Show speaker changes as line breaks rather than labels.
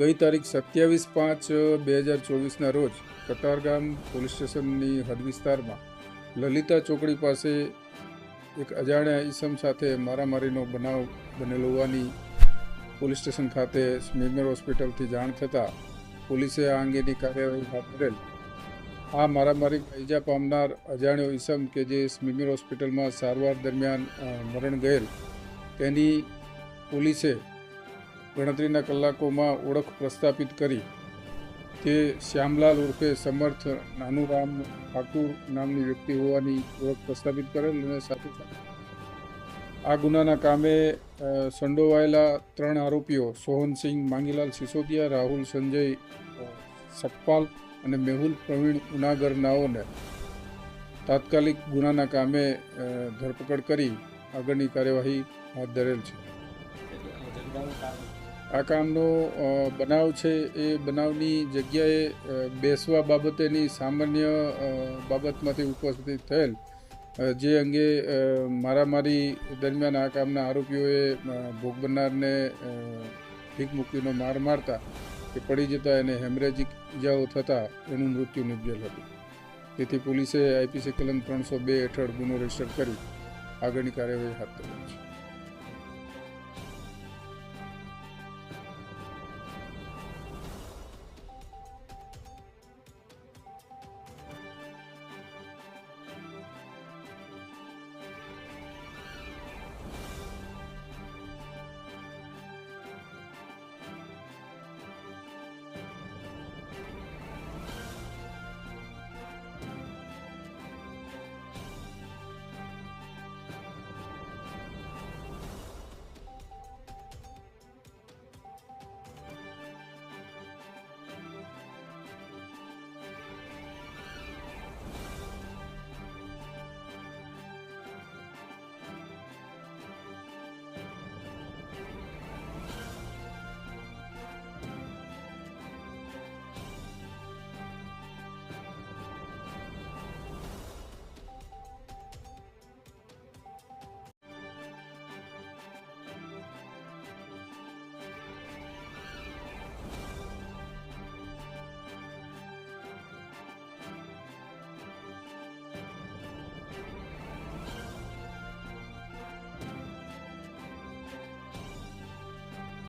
ગઈ તારીખ 27/5/2024ના રોજ કતારગામ પોલીસ સ્ટેશનની હદ વિસ્તારમાં લલિતા ચોકડી પાસે એક અજાણ્યા ઈસમ સાથે મારામારીનો બનાવ બનેલો હોવાની પોલીસ સ્ટેશન ખાતે સ્મીમેર હોસ્પિટલથી જાણ થતાં પોલીસે આ અંગેની કાર્યવાહી હાથ ધરેલ. આ મારામારીમાં ઈજા પામનાર અજાણ્યો ઈસમ કે જે સ્મીમેર હોસ્પિટલમાં સારવાર દરમિયાન મરણ ગયેલ તેની પોલીસે ગણતરીના કલાકોમાં ઓળખ પ્રસ્થાપિત કરી તે શ્યામલાલ ઉર્ફે સમર્થ નાનુરામ ઠાકુર નામની વ્યક્તિ હોવાની ઓળખ પ્રસ્થાપિત કરેલ અને સાથે આ ગુનાના કામે સંડોવાયેલા 3 આરોપીઓ સોહનસિંહ માંગીલાલ સિસોદિયા, રાહુલ સંજય સકપાલ અને મેહુલ પ્રવીણ ઉનાગર નાઓને તાત્કાલિક ગુનાના કામે ધરપકડ કરી આગળની કાર્યવાહી હાથ ધરેલ છે. આ કામનો બનાવ છે એ બનાવની જગ્યાએ બેસવા બાબતેની સામાન્ય બાબતમાંથી ઉપસ્થિત થયેલ જે અંગે મારામારી દરમિયાન આ કામના આરોપીઓએ ભોગ બનનારને ભીખ મૂકીનો માર મારતા એ પડી જતા એને હેમરેજિક ઇજાઓ થતાં એનું મૃત્યુ નિપજેલ હતું. તેથી પોલીસે IPC કલમ 302 હેઠળ ગુનો રજીસ્ટર કરી આગળની કાર્યવાહી હાથ ધરી છે.